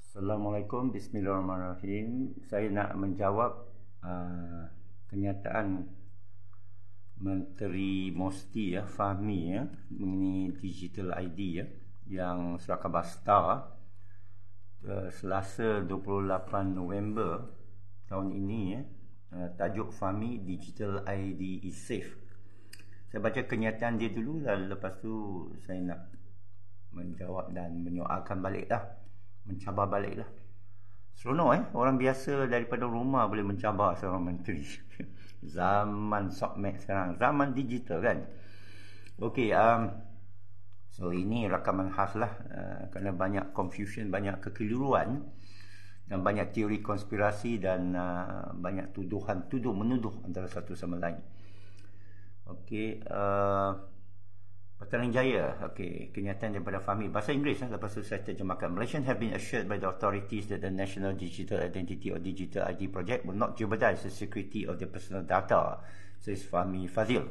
Assalamualaikum, Bismillahirrahmanirrahim. Saya nak menjawab kenyataan Menteri Mosti Fahmi mengenai Digital ID yang surat khabar Star Selasa 28 November tahun ini tajuk Fahmi Digital ID is safe. Saya baca kenyataan dia dulu, lepas tu saya nak menjawab dan menyoalkan baliklah, mencabar baliklah. Seronok orang biasa daripada rumah boleh mencabar seorang menteri. Zaman sokmed sekarang, zaman digital kan. Okey, so ini rakaman khas lah, kerana banyak confusion, banyak kekeliruan dan banyak teori konspirasi dan banyak tuduhan, menuduh antara satu sama lain. Okey, Petaling Jaya. Okey, kenyataan daripada Fahmi bahasa Inggeris, lepas tu saya terjemahkan. Malaysians have been assured by the authorities that the National Digital Identity or Digital ID project will not jeopardize the security of their personal data, says Fahmi Fazil.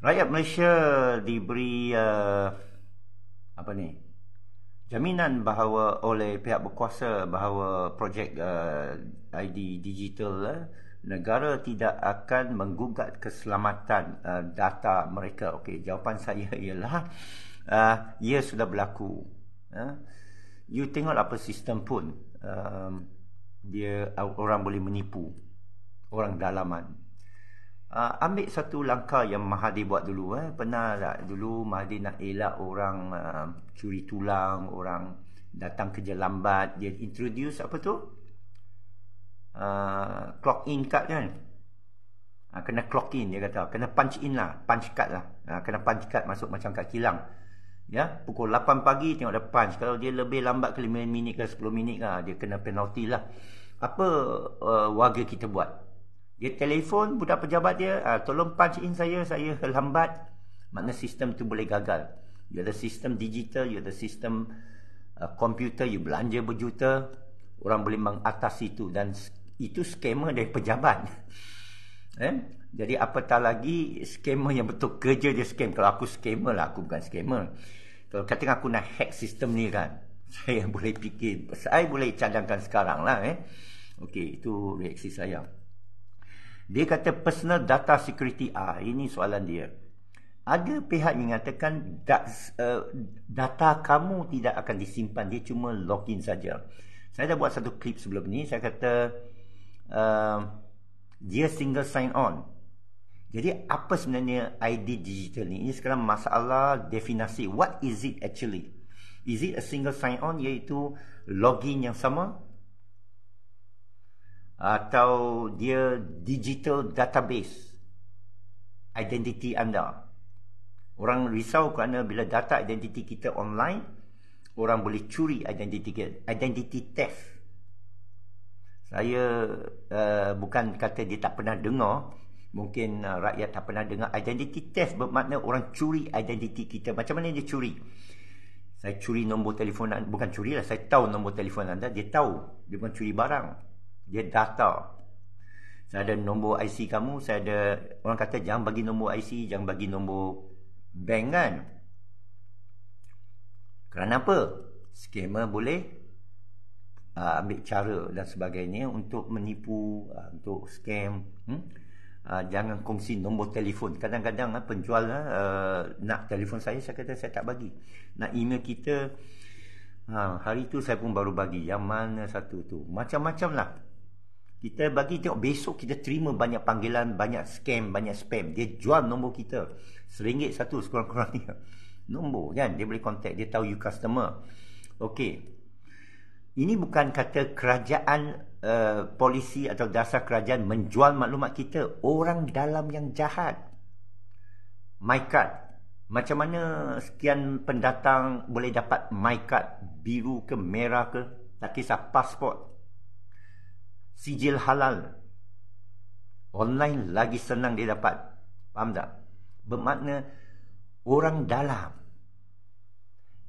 Rakyat Malaysia diberi jaminan bahawa oleh pihak berkuasa bahawa projek ID digital negara tidak akan menggugat keselamatan data mereka. Okey, jawapan saya ialah ia sudah berlaku. You tengok apa sistem pun, dia orang boleh menipu orang dalaman. Ambil satu langkah yang Mahathir buat dulu. Pernah tak dulu Mahathir nak elak orang curi tulang, orang datang kerja lambat, dia introduce apa tu, clock in card kan. Kena clock in, dia kata kena punch in lah, punch card lah. Kena punch card masuk macam kat kilang pukul 8 pagi tengok ada punch. Kalau dia lebih lambat ke 5 minit ke 10 minit dia kena penalti lah. Apa warga kita buat? Dia telefon budak pejabat dia, tolong punch in saya lambat. Makna sistem tu boleh gagal. You ada sistem digital, you ada sistem komputer, you belanja berjuta, orang boleh mengatasi itu. Dan itu scammer dari pejabat. Jadi apatah lagi scammer yang betul kerja dia scam. Kalau aku scammer lah, aku bukan scammer. Kalau katakan aku nak hack sistem ni kan, saya boleh fikir, saya boleh cadangkan sekarang lah. Okey, itu reaksi saya. Dia kata personal data security. Ini soalan dia. Ada pihak yang mengatakan data kamu tidak akan disimpan, dia cuma login saja. Saya dah buat satu klip sebelum ni. Saya kata dia single sign on. Jadi apa sebenarnya ID digital ni? Ini sekarang masalah definisi. What is it actually? Is it a single sign on, iaitu login yang sama? Atau dia digital database identity anda? Orang risau kerana bila data identity kita online, orang boleh curi identity kita, identity theft. Saya bukan kata dia tak pernah dengar. Mungkin rakyat tak pernah dengar. Identity theft bermakna orang curi identiti kita. Macam mana dia curi? Saya curi nombor telefon anda. Bukan curi lah, saya tahu nombor telefon anda. Dia tahu. Dia bukan curi barang, dia data. Saya ada nombor IC kamu. Saya ada, orang kata jangan bagi nombor IC, jangan bagi nombor bank kan. Kerana apa? Scammer boleh ambil cara dan sebagainya untuk menipu, untuk scam. Jangan kongsi nombor telefon. Kadang-kadang penjual nak telefon saya kata saya tak bagi. Nak email kita, hari tu saya pun baru bagi. Yang mana satu tu, macam-macam lah. Kita bagi, tengok besok kita terima banyak panggilan, banyak scam, banyak spam. Dia jual nombor kita RM1 satu sekurang-kurangnya. Nombor kan, dia boleh contact, dia tahu you customer. Okey, ini bukan kata kerajaan, polisi atau dasar kerajaan menjual maklumat kita. Orang dalam yang jahat. MyCard, macam mana sekian pendatang boleh dapat MyCard, biru ke merah ke, tak kisah, pasport, sijil halal, online lagi senang dia dapat. Faham tak? Bermakna orang dalam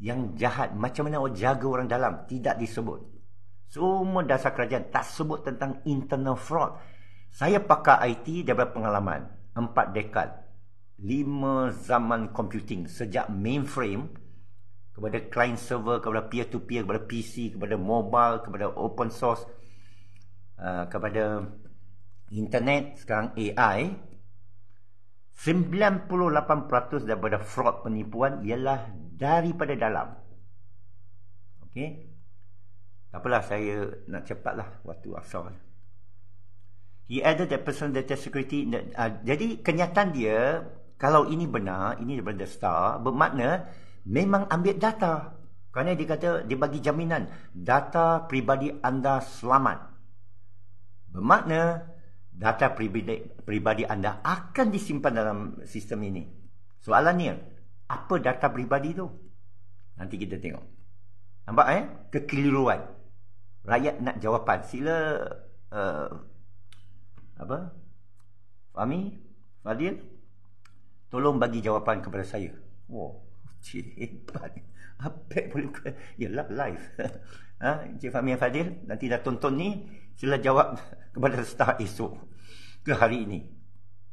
yang jahat. Macam mana awak jaga orang dalam? Tidak disebut. Semua dasar kerajaan tak sebut tentang internal fraud. Saya pakar IT daripada pengalaman 4 dekad, 5 zaman computing. Sejak mainframe kepada client server, kepada peer-to-peer, kepada PC, kepada mobile, kepada open source, kepada internet, sekarang AI, 98% daripada fraud penipuan ialah daripada dalam. Okey? Tak apalah, saya nak cepatlah waktu asal. He added that personal data security, jadi kenyataan dia, kalau ini benar, ini daripada Star, bermakna memang ambil data. Kerana dia kata, dia bagi jaminan data pribadi anda selamat. Bermakna data pribadi anda akan disimpan dalam sistem ini. Soalannya, apa data pribadi tu? Nanti kita tengok. Nampak kekeliruan. Rakyat nak jawapan. Sila Fahmi, Fadil, tolong bagi jawapan kepada saya. Wow, hebat. Apa boleh? Yalah, live. Encik Fahmi dan Fadil, nanti dah tonton ni, sila jawab kepada Star esok ke hari ini.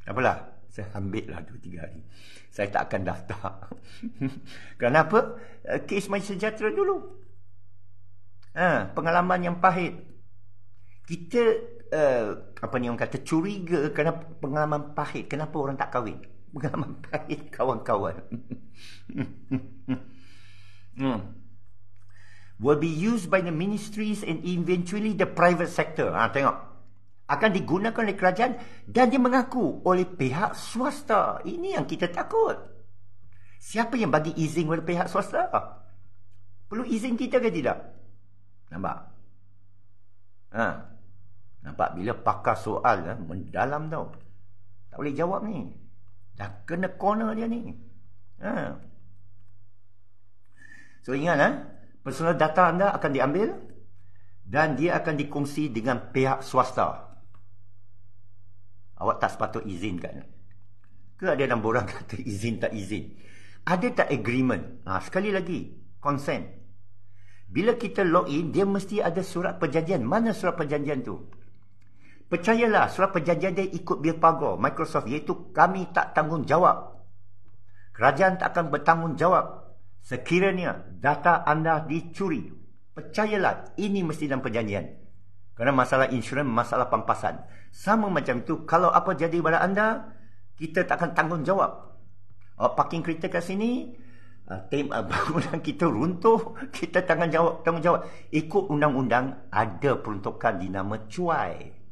Tak apalah, saya ambil lah 2-3 hari. Saya tak akan daftar. Kenapa? Kes Malaysia Sejahtera dulu. Pengalaman yang pahit. Kita orang kata curiga kerana pengalaman pahit. Kenapa orang tak kahwin? Pengalaman pahit kawan-kawan. Will be used by the ministries and eventually the private sector. Tengok. Akan digunakan oleh kerajaan dan dia mengaku oleh pihak swasta. Ini yang kita takut. Siapa yang bagi izin kepada pihak swasta? Perlu izin kita ke tidak? Nampak? Nampak bila pakar soal mendalam tau. Tak boleh jawab ni. Dah kena corner dia ni. So ingat personal data anda akan diambil dan dia akan dikongsi dengan pihak swasta. Awak tak sepatut izinkan. Ke ada dalam borang kata izin tak izin? Ada tak agreement? Sekali lagi, consent. Bila kita login, dia mesti ada surat perjanjian. Mana surat perjanjian tu? Percayalah, surat perjanjian dia ikut bil pagar Microsoft, iaitu kami tak tanggungjawab. Kerajaan tak akan bertanggungjawab sekiranya data anda dicuri. Percayalah, ini mesti dalam perjanjian. Kerana masalah insurans, masalah pampasan. Sama macam itu, kalau apa jadi pada anda, kita tak akan tanggungjawab. Parking kereta kat sini, bangunan kita runtuh, kita tanggungjawab. Ikut undang-undang, ada peruntukan dinama cuai.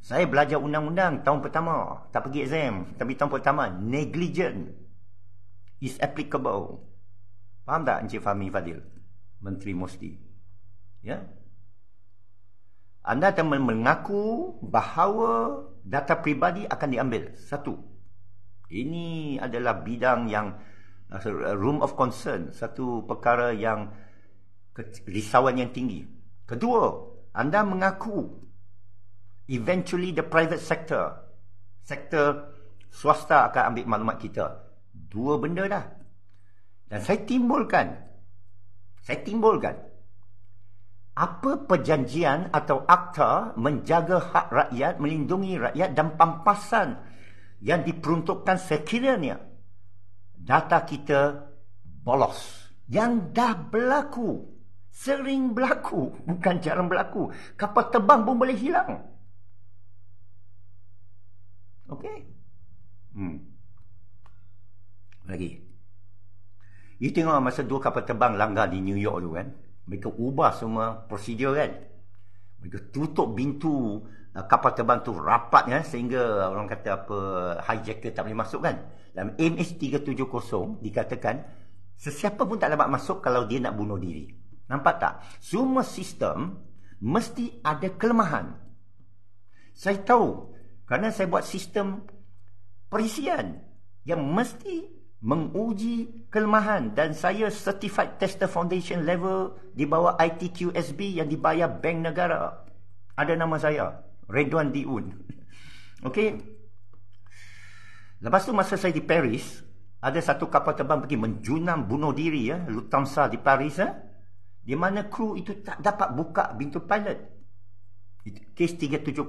Saya belajar undang-undang tahun pertama, tak pergi exam, tapi tahun pertama, negligent is applicable. Faham tak Encik Fahmi Fadil? Menteri Mosdi. Ya? Anda akan mengaku bahawa data pribadi akan diambil. Satu. Ini adalah bidang yang room of concern, satu perkara yang risauan yang tinggi. Kedua, anda mengaku eventually the private sector, sektor swasta akan ambil maklumat kita. Dua benda dah. Dan saya timbulkan apa perjanjian atau akta menjaga hak rakyat, melindungi rakyat dan pampasan yang diperuntukkan sekiranya data kita bolos. Yang dah berlaku, sering berlaku, bukan jarang berlaku. Kapal terbang pun boleh hilang. Okey. Lagi. You tengok masa 2 kapal terbang langgar di New York tu kan. Mereka ubah semua prosedur kan. Mereka tutup pintu kapal terbang tu rapat kan, sehingga orang kata apa, hijacker tak boleh masuk kan. Dalam MH370 dikatakan sesiapa pun tak dapat masuk kalau dia nak bunuh diri. Nampak tak? Semua sistem mesti ada kelemahan. Saya tahu kerana saya buat sistem perisian yang mesti menguji kelemahan, dan saya Certified Tester Foundation level di bawah ITQSB yang dibayar Bank Negara. Ada nama saya, Redwan Diun. Okey. Lepas tu masa saya di Paris, ada satu kapal terbang pergi menjunam bunuh diri Lufthansa di Paris di mana kru itu tak dapat buka pintu pilot. Kes 370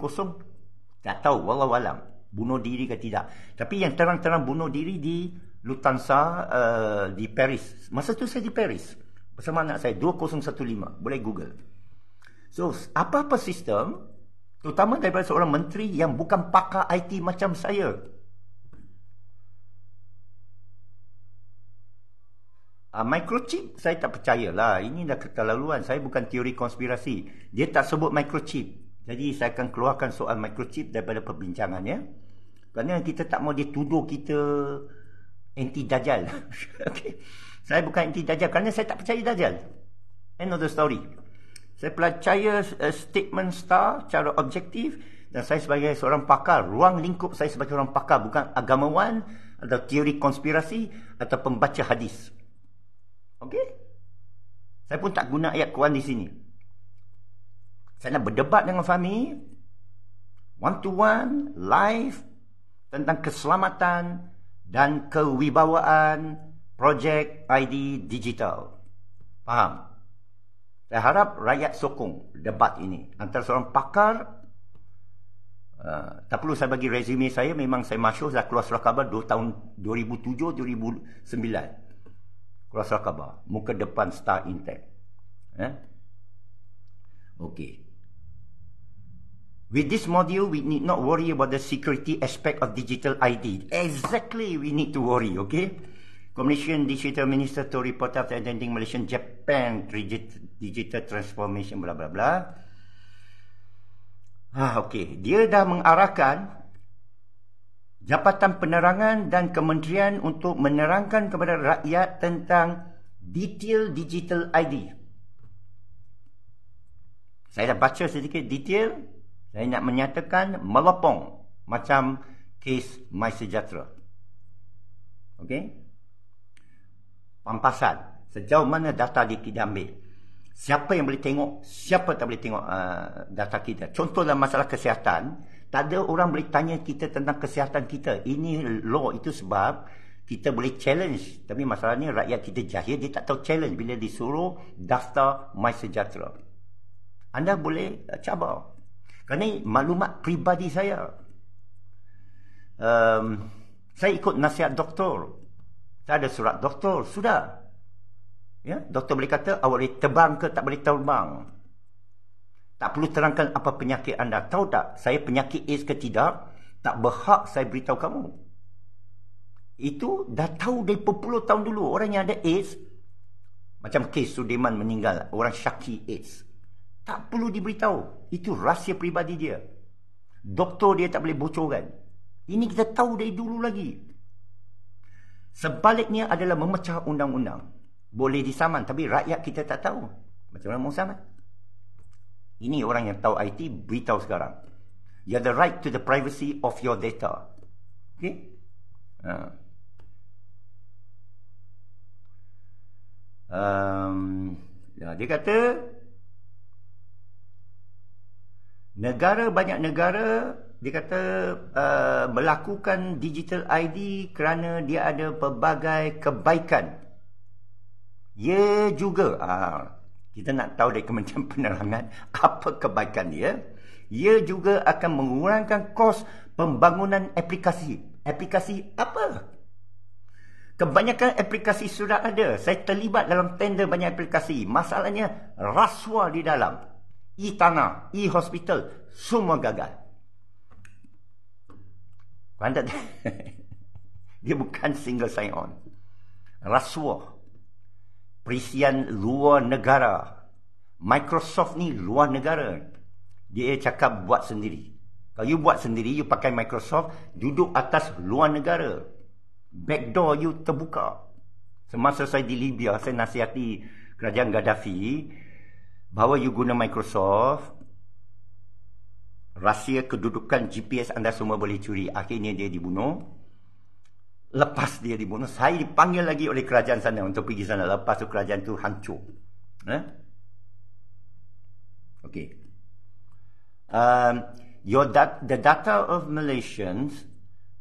tak tahu, wallahualam bunuh diri ke tidak. Tapi yang terang-terang bunuh diri di Lufthansa di Paris. Masa tu saya di Paris bersama anak saya 2015. Boleh Google. So, apa-apa sistem, terutama daripada seorang menteri yang bukan pakar IT macam saya. Microchip, saya tak percayalah. Ini dah keterlaluan. Saya bukan teori konspirasi. Dia tak sebut microchip. Jadi saya akan keluarkan soal microchip daripada perbincangannya. Kerana kita tak mau dia tuduh kita anti-Dajjal. Okay. Saya bukan anti-Dajjal kerana saya tak percaya Dajjal. End of the story. Saya percaya statement STAR secara objektif dan saya sebagai seorang pakar, ruang lingkup saya sebagai orang pakar, bukan agamawan atau teori konspirasi atau pembaca hadis. Okey? Saya pun tak guna ayat Quran di sini. Saya nak berdebat dengan Fahmi one to one, live tentang keselamatan dan kewibawaan projek ID digital. Faham? Saya harap rakyat sokong debat ini antara seorang pakar. Tak perlu saya bagi resume saya, memang saya masyhur dah keluar surat khabar tahun 2007-2009. Keluar surat khabar muka depan Star Intech. Okay. With this module, we need not worry about the security aspect of digital ID. Exactly, we need to worry, okay? Commission Digital Minister to report after attending Malaysian Japan digital transformation bla bla bla. Okey, dia dah mengarahkan Jabatan Penerangan dan Kementerian untuk menerangkan kepada rakyat tentang detail digital ID. Saya dah baca sedikit detail. Saya nak menyatakan melopong macam kes MySejahtera. Okey? Pampasan. Sejauh mana data dia kita ambil. Siapa yang boleh tengok, siapa tak boleh tengok data kita. Contoh dalam masalah kesihatan, tak ada orang boleh tanya kita tentang kesihatan kita. Ini law itu sebab kita boleh challenge. Tapi masalahnya rakyat kita jahil, dia tak tahu challenge bila disuruh daftar MySejahtera. Anda boleh cabar. Kerana maklumat peribadi saya. Saya ikut nasihat doktor. Saya ada surat doktor, sudah. Ya, doktor boleh kata, awak boleh terbang ke tak boleh terbang. Tak perlu terangkan apa penyakit anda. Tahu tak, saya penyakit AIDS ke tidak, tak berhak saya beritahu kamu. Itu dah tahu dari berpuluh tahun dulu. Orang yang ada AIDS, macam kes Sudirman meninggal, orang syaki AIDS. Tak perlu diberitahu. Itu rahsia peribadi dia. Doktor dia tak boleh bocorkan. Ini kita tahu dari dulu lagi. Sebaliknya adalah memecah undang-undang. Boleh disaman, tapi rakyat kita tak tahu. Macam mana mau saman? Ini orang yang tahu IT, beritahu sekarang. You have the right to the privacy of your data. Okay? Dia kata, banyak negara, dia kata melakukan digital ID kerana dia ada pelbagai kebaikan. Ya juga, kita nak tahu dari Kementerian Penerangan apa kebaikan dia. Ia juga akan mengurangkan kos pembangunan aplikasi. Aplikasi apa? Kebanyakan aplikasi sudah ada. Saya terlibat dalam tender banyak aplikasi. Masalahnya rasuah di dalam. E-tanah, e-hospital, semua gagal. Dia bukan single sign on. Rasuah. Perisian luar negara. Microsoft ni luar negara. Dia cakap buat sendiri. Kalau you buat sendiri, you pakai Microsoft, duduk atas luar negara. Backdoor you terbuka. Semasa saya di Libya, saya nasihati kerajaan Gaddafi bahawa you guna Microsoft, rahsia kedudukan GPS anda semua boleh curi. Akhirnya dia dibunuh. Lepas dia dibunuh, saya dipanggil lagi oleh kerajaan sana untuk pergi sana. Lepas tu kerajaan tu hancur. Okay. The data of Malaysians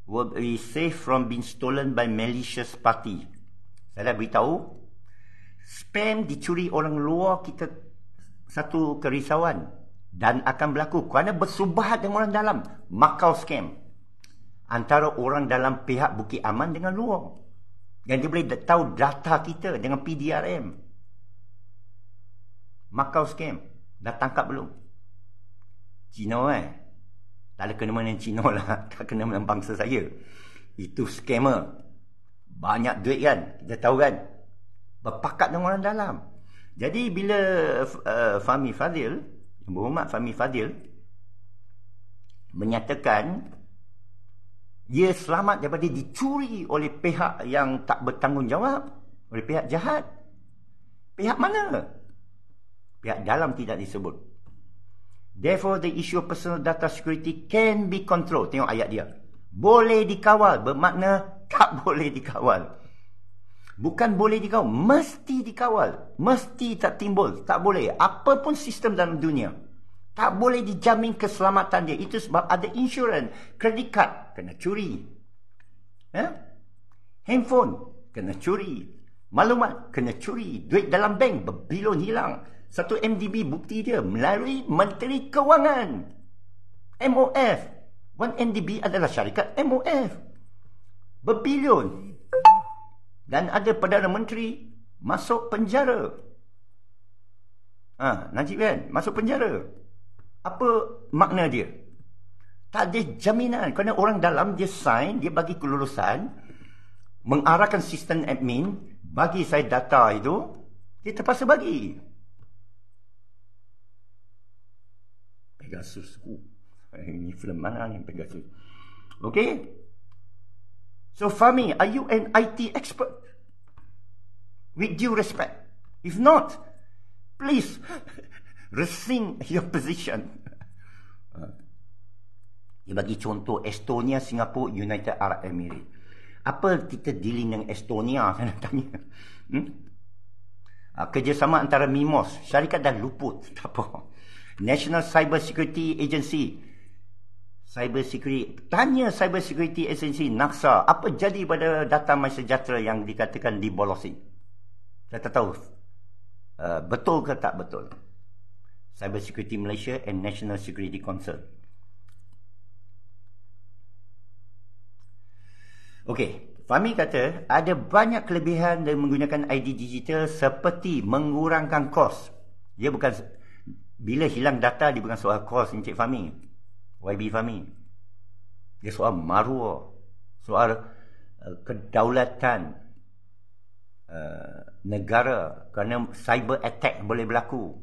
will be safe from being stolen by malicious party. Saya dah beritahu, spam dicuri orang luar kita satu kerisauan dan akan berlaku kerana bersubahat dengan orang dalam. Macau scam antara orang dalam pihak Bukit Aman dengan luar. Dan dia boleh tahu data kita dengan PDRM. Macau scam. Dah tangkap belum? Cina tak ada kena dengan Cina lah. Tak kena dengan bangsa saya. Itu scammer. Banyak duit kan. Kita tahu kan. Berpakat dengan orang dalam. Jadi bila Fahmi Fadzil, Yang Berhormat Fahmi Fadzil menyatakan ia selamat daripada dicuri oleh pihak yang tak bertanggungjawab, oleh pihak jahat. Pihak mana? Pihak dalam tidak disebut. Therefore, the issue of personal data security can be controlled. Tengok ayat dia. Boleh dikawal. Bermakna tak boleh dikawal. Bukan boleh dikawal. Mesti dikawal. Mesti tak timbul. Tak boleh. Apapun sistem dalam dunia. Tak boleh dijamin keselamatan dia. Itu sebab ada insurans. Credit card kena curi. Handphone kena curi. Maklumat kena curi. Duit dalam bank berbilion hilang. 1 MDB bukti dia melalui Menteri Kewangan. MOF. 1 MDB adalah syarikat MOF. Berbilion. Dan ada Perdana Menteri masuk penjara. Najib kan? Masuk penjara. Apa makna dia? Tak ada jaminan. Kerana orang dalam dia sign, dia bagi kelulusan, mengarahkan sistem admin, bagi saya data itu, dia terpaksa bagi. Pegasus. Ini film mana ni Pegasus? Okay? So Fahmi, are you an IT expert? With due respect. If not, please rescind your position. Dia bagi contoh Estonia, Singapura, United Arab Emirates. Apa kita dealing dengan Estonia? Saya nak tanya. Kerjasama antara MIMOS. Syarikat dah luput. Tak apa. National Cyber Security Agency. Cyber Security. Tanya Cyber Security Agency, NACSA. Apa jadi pada data MySejahtera yang dikatakan dibolosi? Saya tak tahu. Betul ke tak betul? Cyber Security Malaysia and National Security Council. Okey, Fahmi kata ada banyak kelebihan dari menggunakan ID digital seperti mengurangkan kos. Dia bukan, bila hilang data dia bukan soal kos, Encik Fahmi, YB Fahmi. Dia soal maruah, soal kedaulatan negara, kerana cyber attack boleh berlaku.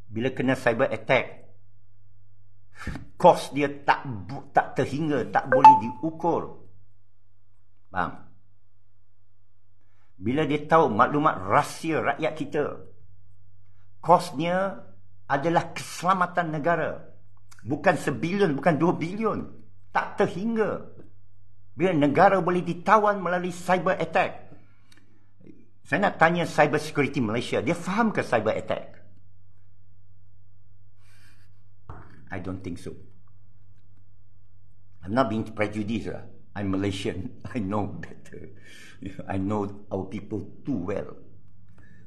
Bila kena cyber attack, kos dia tak terhingga, tak boleh diukur. Faham? Bila dia tahu maklumat rahsia rakyat kita, kosnya adalah keselamatan negara. Bukan sebilion, bukan 2 bilion. Tak terhingga. Bila negara boleh ditawan melalui cyber attack. Saya nak tanya Cyber Security Malaysia, dia faham ke cyber attack? I don't think so. I'm not being prejudiced. I'm Malaysian. I know better. I know our people too well.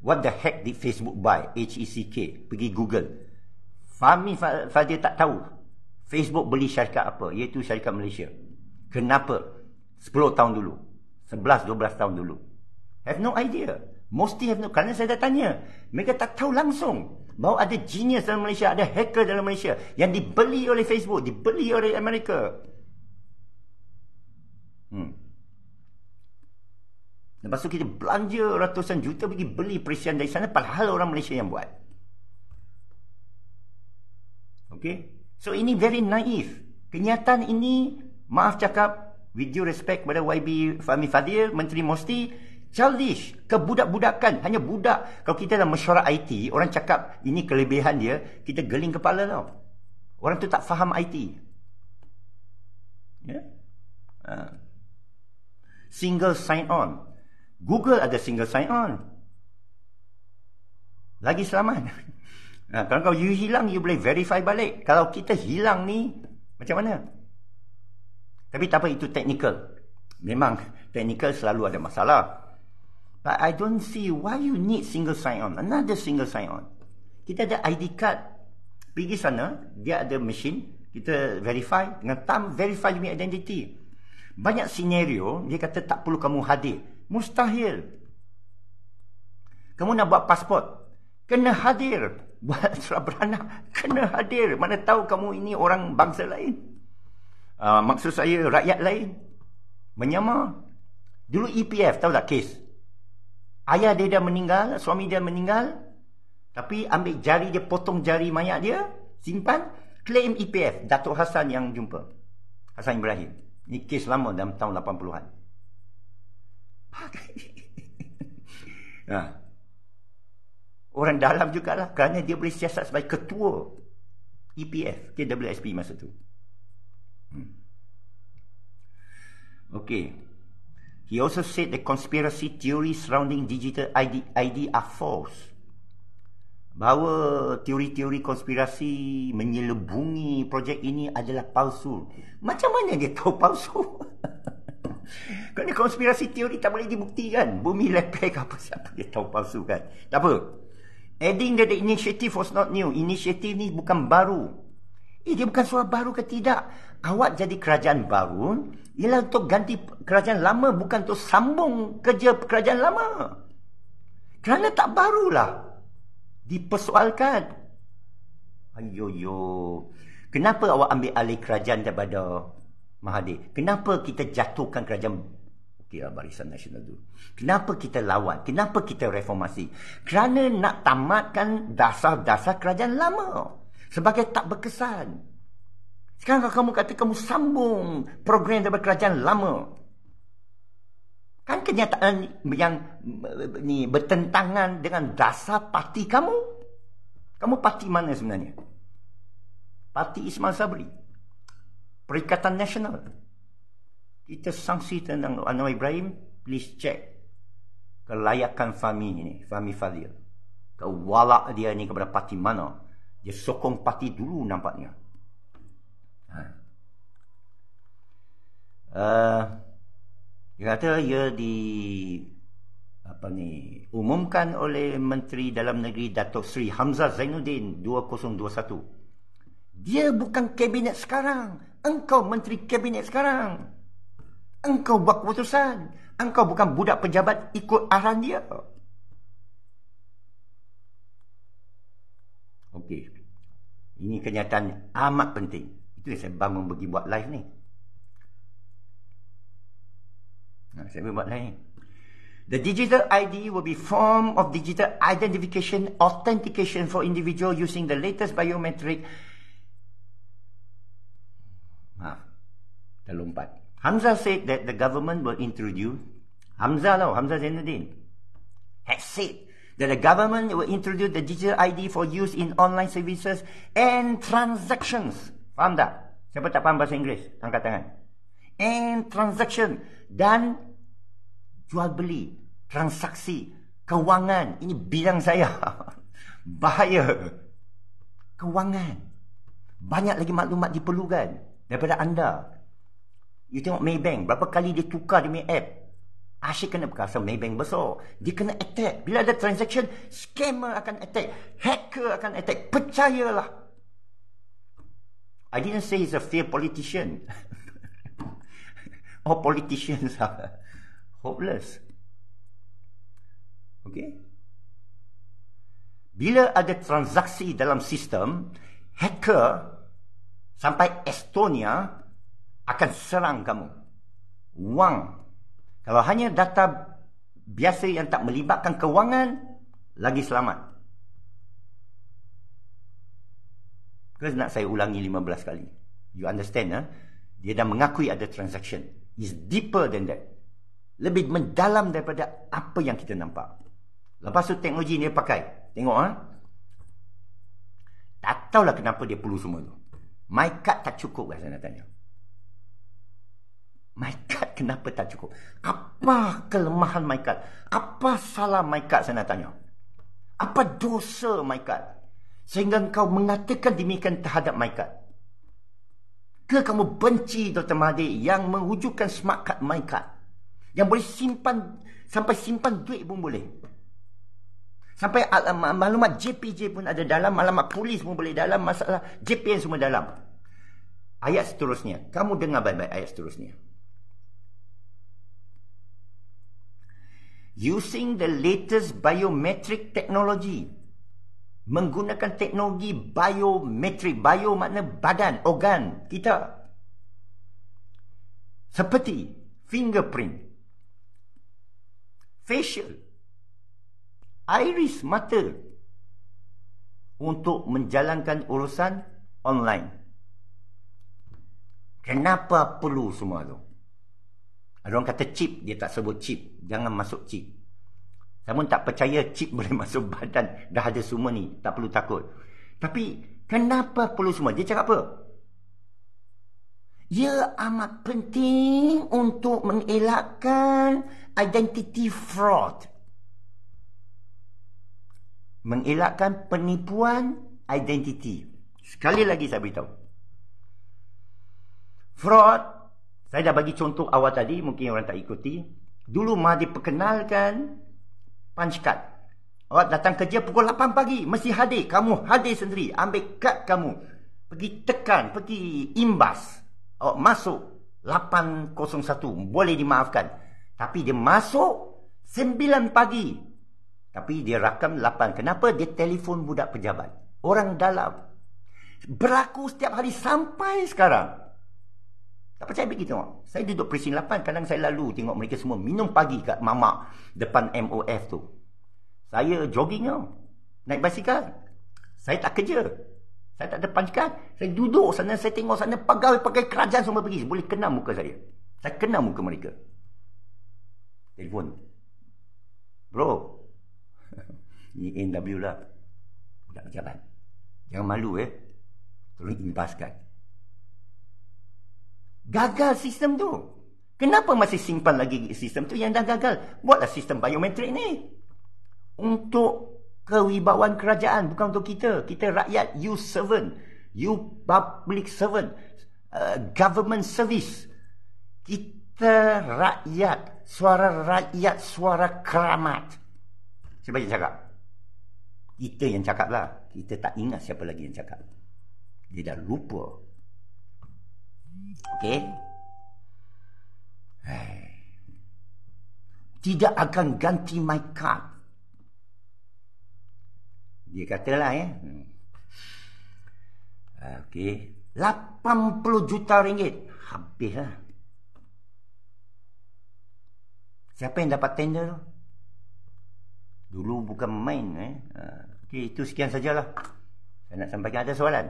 What the heck did Facebook buy? HECK. Pergi Google. Fahmi Fadzil tak tahu Facebook beli syarikat apa, iaitu syarikat Malaysia. Kenapa? 10 tahun dulu, 11-12 tahun dulu. Have no idea. Mesti have no. Kerana saya dah tanya, mereka tak tahu langsung bahawa ada genius dalam Malaysia, ada hacker dalam Malaysia yang dibeli oleh Facebook, dibeli oleh Amerika. Lepas tu kita belanja ratusan juta pergi beli perisian dari sana, padahal orang Malaysia yang buat. Okay? So ini very naif. Kenyataan ini, maaf cakap, with due respect kepada YB Fahmi Fadzil, Menteri Mosti, childish, kebudak-budakan. Hanya budak. Kalau kita dalam mesyuarat IT, orang cakap ini kelebihan dia, kita geling kepala tau. Orang tu tak faham IT. Ya? Single sign on. Google ada single sign on. Lagi selamat. Kalau you hilang, you boleh verify balik. Kalau kita hilang ni, macam mana? Tapi tak apa, itu technical. Memang technical selalu ada masalah. But I don't see why you need single sign on. Another single sign on. Kita ada ID card. Pergi sana, dia ada machine. Kita verify. Dengan thumb, verify your identity. Banyak senario, dia kata tak perlu kamu hadir. Mustahil. Kamu nak buat pasport, kena hadir. Buat surat beranak, kena hadir. Mana tahu kamu ini orang bangsa lain. Maksud saya, rakyat lain. Menyamar. Dulu EPF, tahu tak kes? Ayah dia dah meninggal, suami dia meninggal. Tapi ambil jari dia, potong jari mayat dia, simpan, claim EPF. Datuk Hassan yang jumpa. Hassan Ibrahim. Ini kes lama dalam tahun 80-an. Orang dalam jugalah, kerana dia boleh siasat sebagai ketua EPF, KWSP masa tu. Okay. He also said the conspiracy theories surrounding digital ID are false. Bahawa teori-teori konspirasi menyelubungi projek ini adalah palsu. Macam mana dia tahu palsu? Kerana konspirasi teori tak boleh dibuktikan. Bumi lepek apa, siapa dia tahu palsu kan? Tak apa. Adding that the initiative was not new. Inisiatif ni bukan baru. Dia bukan soal baru ke tidak. Awak jadi kerajaan baru ialah untuk ganti kerajaan lama, bukan untuk sambung kerja kerajaan lama. Kerana tak barulah dipersoalkan. Ayoyo. Kenapa awak ambil alih kerajaan daripada Mahathir? Kenapa kita jatuhkan kerajaan Barisan Nasional dulu? Kenapa kita lawan? Kenapa kita reformasi? Kerana nak tamatkan dasar-dasar kerajaan lama sebagai tak berkesan. Sekarang kamu kata kamu sambung program daripada kerajaan lama. Kan kenyataan yang ni bertentangan dengan dasar parti kamu. Kamu parti mana sebenarnya? Parti Ismail Sabri, Perikatan Nasional. Kita sangsi tentang Anwar Ibrahim, please check kelayakan Fahmi ini, Fahmi Fadzil. Kewalak dia ni kepada parti mana? Dia sokong parti dulu nampaknya. Dia kata ia umumkan oleh Menteri Dalam Negeri Datuk Seri Hamzah Zainuddin 2021. Dia bukan kabinet sekarang. Engkau Menteri Kabinet sekarang. Engkau buat keputusan. Engkau bukan budak pejabat ikut arahan dia. Okey. Ini kenyataan amat penting. Itu yang saya bangun pergi buat live ni. Saya buat live ni. The digital ID will be form of digital identification authentication for individual using the latest biometric. Terlompat. Hamzah said that the government will introduce, Hamzah Zainuddin had said that the government will introduce the digital ID for use in online services and transactions. Faham tak? Siapa tak faham bahasa Inggeris? Angkat tangan. And transaction. Dan jual beli, transaksi, kewangan. Ini bidang saya. Bahaya. Kewangan. Banyak lagi maklumat diperlukan daripada anda. You tengok Maybank, berapa kali dia tukar dia punya app. Asyik kena berkasa Maybank besar. Dia kena attack. Bila ada transaction, scammer akan attack. Hacker akan attack. Percayalah. I didn't say he's a fair politician. All politicians are hopeless. Okay? Bila ada transaksi dalam sistem, hacker sampai Estonia akan serang kamu. Wang. Kalau hanya data biasa yang tak melibatkan kewangan, lagi selamat. Ke nak saya ulangi 15 kali? You understand, Dia dah mengakui ada transaction. It's deeper than that. Lebih mendalam daripada apa yang kita nampak. Lepas tu teknologi ni dia pakai. Tengok, Tak tahulah kenapa dia perlu semua tu. My card tak cukup kan, saya nak tanya. My card kenapa tak cukup? Apa kelemahan my card? Apa salah my card, saya nak tanya. Apa dosa my card sehingga kau mengatakan demikian terhadap my card? Ke kamu benci Dr. Mahathir yang mewujudkan smart card my card, yang boleh simpan, sampai simpan duit pun boleh, sampai maklumat JPJ pun ada dalam, maklumat polis pun boleh dalam, masalah JPN semua dalam. Ayat seterusnya, kamu dengar baik-baik ayat seterusnya. using the latest biometric technology. Menggunakan teknologi biometrik. Bio makna badan, organ kita. Seperti fingerprint, facial, iris mata untuk menjalankan urusan online. Kenapa perlu semua tu? Ada orang kata chip, dia tak sebut chip. Jangan masuk chip. Saya pun tak percaya chip boleh masuk badan. Dah ada semua ni, tak perlu takut. Tapi kenapa perlu semua? Dia cakap apa? Ia amat penting untuk mengelakkan identity fraud. Mengelakkan penipuan identiti. Sekali lagi saya beritahu. Fraud, saya dah bagi contoh awal tadi, mungkin orang tak ikuti. Dulu Mahathir perkenalkan punch card. Awak datang kerja pukul 8 pagi, mesti hadir. Kamu hadir sendiri, ambil kad kamu. Pergi tekan, pergi imbas. Awak masuk 8.01, boleh dimaafkan. Tapi dia masuk 9 pagi. Tapi dia rakam 8. Kenapa? Dia telefon budak pejabat. Orang dalam. Berlaku setiap hari sampai sekarang. Tak percaya pergi tengok. Saya duduk presin 8, kadang saya lalu tengok mereka semua minum pagi kat mamak depan MOF tu. Saya jogging tau. Naik basikal. Saya tak kerja. Saya tak ada panjkan. Saya duduk sana, saya tengok sana pegawai kerajaan semua pergi. Boleh kenal muka saya. Saya kenal muka mereka. Telefon. Bro. Ni NW lah. Budak pejabat. Jangan malu Tolong imbaskan. Gagal sistem tu. Kenapa masih simpan lagi sistem tu yang dah gagal? Buatlah sistem biometrik ni. Untuk kewibawaan kerajaan, bukan untuk kita. Kita rakyat, you servant. You public servant. Government service. Kita rakyat. Suara rakyat, suara keramat. Saya bagi cakap. Kita yang cakap lah. Kita tak ingat siapa lagi yang cakap. Dia dah lupa. Okey. Tidak akan ganti my card. Dia katalah Okey. 80 juta ringgit. Habislah. Siapa yang dapat tender tu? Dulu bukan main Okey, itu sekian sajalah. Saya nak sampaikan, ada soalan?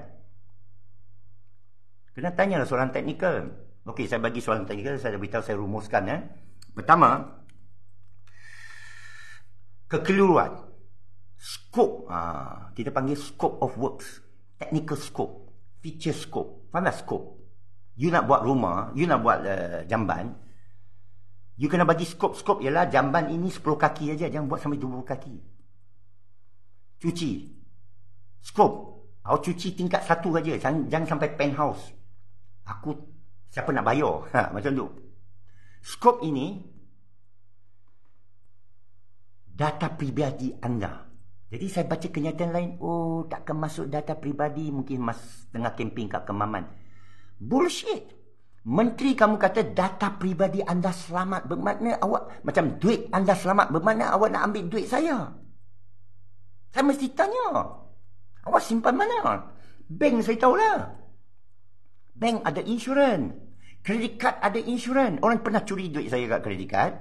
Kena tanyalah soalan teknikal. Okey, saya bagi soalan teknikal, saya beritahu, saya rumuskan Pertama, kekeliruan. Scope. Kita panggil scope of works. Technical scope. Feature scope. Faham tak scope? You nak buat rumah, you nak buat jamban, you kena bagi scope. Ialah jamban ini 10 kaki aja, jangan buat sampai 20 kaki. Cuci. Scope. Awak cuci tingkat 1 aja, jangan sampai penthouse. Siapa nak bayar? Macam tu. Skop ini data pribadi anda. Jadi saya baca kenyataan lain, takkan masuk data pribadi, mungkin tengah kempen kat Kemaman. Bullshit. Menteri kamu kata data pribadi anda selamat, bermakna awak, macam duit anda selamat, bermakna awak nak ambil duit saya. Saya mesti tanya, awak simpan mana? Bank saya tahulah. Bank ada insurans. Kredit card ada insurans. Orang pernah curi duit saya kat kredit card.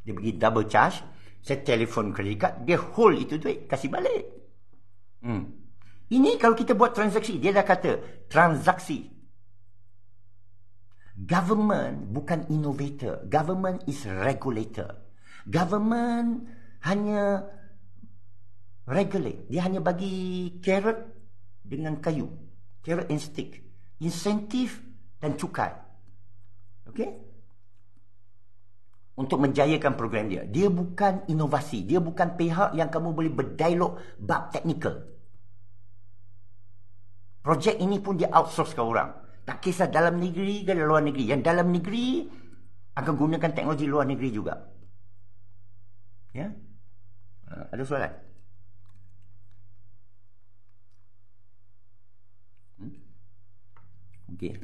Dia pergi double charge. Saya telefon kredit card. Dia hold itu duit. Kasih balik. Ini kalau kita buat transaksi. Dia dah kata transaksi. Government bukan innovator. Government is regulator. Government hanya regulate. Dia hanya bagi carrot dengan kayu. Carrot and stick. Insentif dan cukai. Okey? Untuk menjayakan program dia. Dia bukan inovasi. Dia bukan pihak yang kamu boleh berdialog bab teknikal. Projek ini pun dia outsource ke orang. Tak kisah dalam negeri ke luar negeri. Yang dalam negeri akan gunakan teknologi luar negeri juga. Ya? Ada soalan? Okey.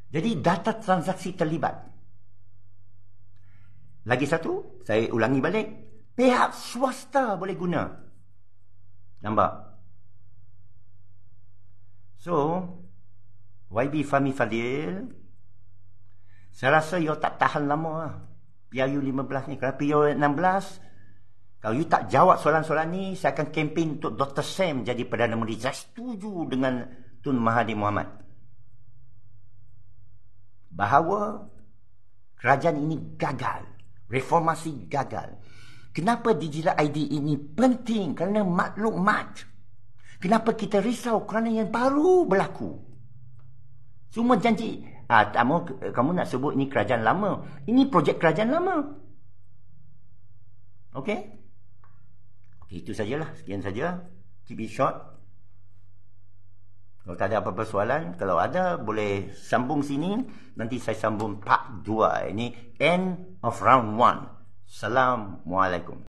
Jadi data transaksi terlibat. Lagi satu, saya ulangi balik. Pihak swasta boleh guna. Nampak? So, YB Fahmi Fadil, saya rasa you tak tahan lama lah. PRU 15 ni. Kerana PRU 16, kalau you tak jawab soalan-soalan ni, saya akan kempen untuk Dr. Sam jadi Perdana Menteri. Saya setuju dengan Tun Mahathir Mohamad bahawa kerajaan ini gagal. Reformasi gagal. Kenapa Digital ID ini penting? Kerana maklumat. Kenapa kita risau? Kerana yang baru berlaku. Semua janji. Kamu nak sebut ini kerajaan lama. Ini projek kerajaan lama. Okey? Okey, itu sajalah. Sekian saja. Keep it short. Kalau tak ada apa-apa soalan, kalau ada boleh sambung sini. Nanti saya sambung part 2. Ini end of round 1. Assalamualaikum.